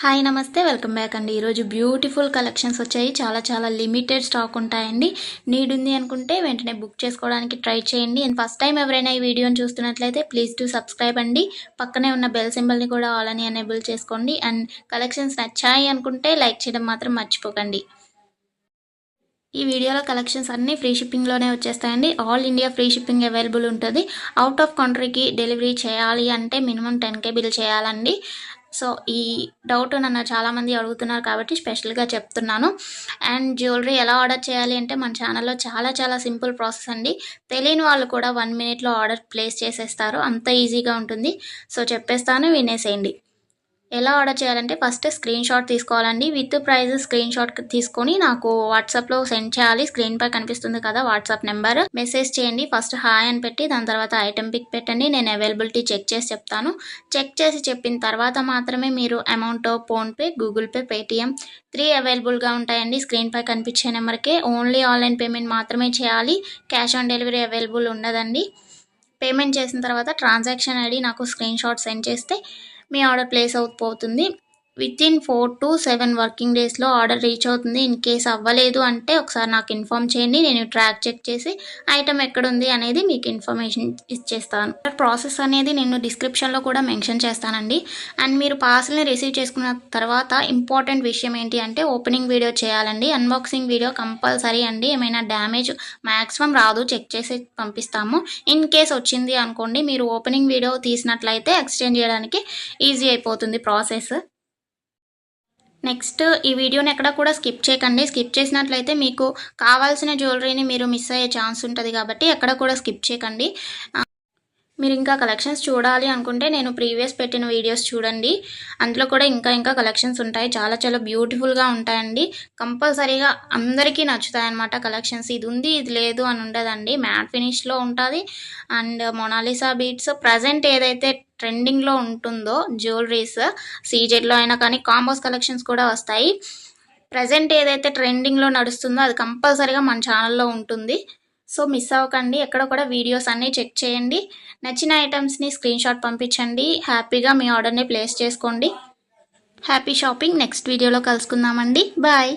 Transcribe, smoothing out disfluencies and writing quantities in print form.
Hi నమస్తే welcome back అండి. ఈరోజు బ్యూటిఫుల్ కలెక్షన్స్ వచ్చాయి. చాలా లిమిటెడ్ స్టాక్ ఉంటాయండి. నీడ్ ఉంది అనుకుంటే వెంటనే బుక్ చేసుకోవడానికి ట్రై చేయండి. అండ్ ఫస్ట్ టైం ఎవరైనా ఈ వీడియోని చూస్తున్నట్లయితే ప్లీజ్ టు సబ్స్క్రైబ్ అండి. పక్కనే ఉన్న బెల్ సింబల్ని కూడా ఆల్ అని ఎనేబుల్ చేసుకోండి. అండ్ కలెక్షన్స్ నచ్చాయి అనుకుంటే లైక్ చేయడం మాత్రం మర్చిపోకండి. ఈ వీడియోలో కలెక్షన్స్ అన్నీ ఫ్రీ షిప్పింగ్లోనే వచ్చేస్తాయండి. All India free shipping available ఉంటుంది. అవుట్ ఆఫ్ కంట్రీకి డెలివరీ చేయాలి అంటే మినిమం 10K బిల్ చేయాలండి. సో ఈ డౌట్ నన్ను చాలామంది అడుగుతున్నారు కాబట్టి స్పెషల్గా చెప్తున్నాను. అండ్ జ్యువెలరీ ఎలా ఆర్డర్ చేయాలి అంటే మన ఛానల్లో చాలా సింపుల్ ప్రాసెస్ అండి. తెలియని వాళ్ళు కూడా 1 మినిట్లో ఆర్డర్ ప్లేస్ చేసేస్తారు. అంత ఈజీగా ఉంటుంది. సో చెప్పేస్తాను, వినేసేయండి. ఎలా ఆర్డర్ చేయాలంటే ఫస్ట్ స్క్రీన్ షాట్ తీసుకోవాలండి. విత్ ప్రైస్ స్క్రీన్ షాట్ తీసుకొని నాకు వాట్సాప్లో సెండ్ చేయాలి. స్క్రీన్ పై కనిపిస్తుంది కదా వాట్సాప్ నెంబర్, మెసేజ్ చేయండి. ఫస్ట్ హాయ్ అని పెట్టి దాని తర్వాత ఐటెం పిక్ పెట్టండి. నేను అవైలబిలిటీ చెక్ చేసి చెప్తాను. చెక్ చేసి చెప్పిన తర్వాత మాత్రమే మీరు amount PhonePe, Google pay, Paytm 3 అవైలబుల్గా ఉంటాయండి. స్క్రీన్ పై కనిపించే నెంబర్కే ఓన్లీ ఆన్లైన్ పేమెంట్ మాత్రమే చేయాలి. క్యాష్ ఆన్ డెలివరీ అవైలబుల్ ఉండదండి. పేమెంట్ చేసిన తర్వాత ట్రాన్సాక్షన్ ఐడి నాకు స్క్రీన్ షాట్ సెండ్ చేస్తే మీ ఆర్డర్ ప్లేస్ అవుతుంది. వితిన్ 4 to 7 వర్కింగ్ డేస్లో ఆర్డర్ రీచ్ అవుతుంది. ఇన్ కేస్ అవ్వలేదు అంటే ఒకసారి నాకు ఇన్ఫామ్ చేయండి. నేను ట్రాక్ చెక్ చేసి ఐటమ్ ఎక్కడుంది అనేది మీకు ఇన్ఫర్మేషన్ ఇచ్చేస్తాను. ప్రాసెస్ అనేది నేను డిస్క్రిప్షన్లో కూడా మెన్షన్ చేస్తానండి. అండ్ మీరు పార్సల్ని రిసీవ్ చేసుకున్న తర్వాత ఇంపార్టెంట్ విషయం ఏంటి అంటే ఓపెనింగ్ వీడియో చేయాలండి. అన్బాక్సింగ్ వీడియో కంపల్సరీ అండి. ఏమైనా డ్యామేజ్ మ్యాక్సిమం రాదు, చెక్ చేసి పంపిస్తాము. ఇన్ కేస్ వచ్చింది అనుకోండి, మీరు ఓపెనింగ్ వీడియో తీసినట్లయితే ఎక్స్చేంజ్ చేయడానికి ఈజీ అయిపోతుంది ప్రాసెస్. నెక్స్ట్ ఈ వీడియోని ఎక్కడ కూడా స్కిప్ చేయకండి. స్కిప్ చేసినట్లయితే మీకు కావాల్సిన జ్యువెలరీని మీరు మిస్ అయ్యే ఛాన్స్ ఉంటుంది కాబట్టి ఎక్కడ కూడా స్కిప్ చేయకండి. మీరు ఇంకా కలెక్షన్స్ చూడాలి అనుకుంటే నేను ప్రీవియస్ పెట్టిన వీడియోస్ చూడండి. అందులో కూడా ఇంకా కలెక్షన్స్ ఉంటాయి. చాలా బ్యూటిఫుల్గా ఉంటాయండి. కంపల్సరీగా అందరికీ నచ్చుతాయి అన్నమాట కలెక్షన్స్. ఇది ఉంది ఇది లేదు అని ఉండదండి. మ్యాట్ ఫినిష్లో ఉంటుంది. అండ్ మొనాలిసా బీట్స్ ప్రజెంట్ ఏదైతే ట్రెండింగ్లో ఉంటుందో జ్యువెలరీస్ సీజెడ్లో అయినా కానీ కాంబోస్ కలెక్షన్స్ కూడా వస్తాయి. ప్రజెంట్ ఏదైతే ట్రెండింగ్లో నడుస్తుందో అది కంపల్సరీగా మన ఛానల్లో ఉంటుంది. సో మిస్ అవ్వకండి. ఎక్కడ కూడా వీడియోస్ అన్నీ చెక్ చేయండి. నచ్చిన ఐటమ్స్ని స్క్రీన్ షాట్ పంపించండి. హ్యాపీగా మీ ఆర్డర్ని ప్లేస్ చేసుకోండి. Happy shopping. నెక్స్ట్ వీడియోలో కలుసుకుందామండి. బాయ్.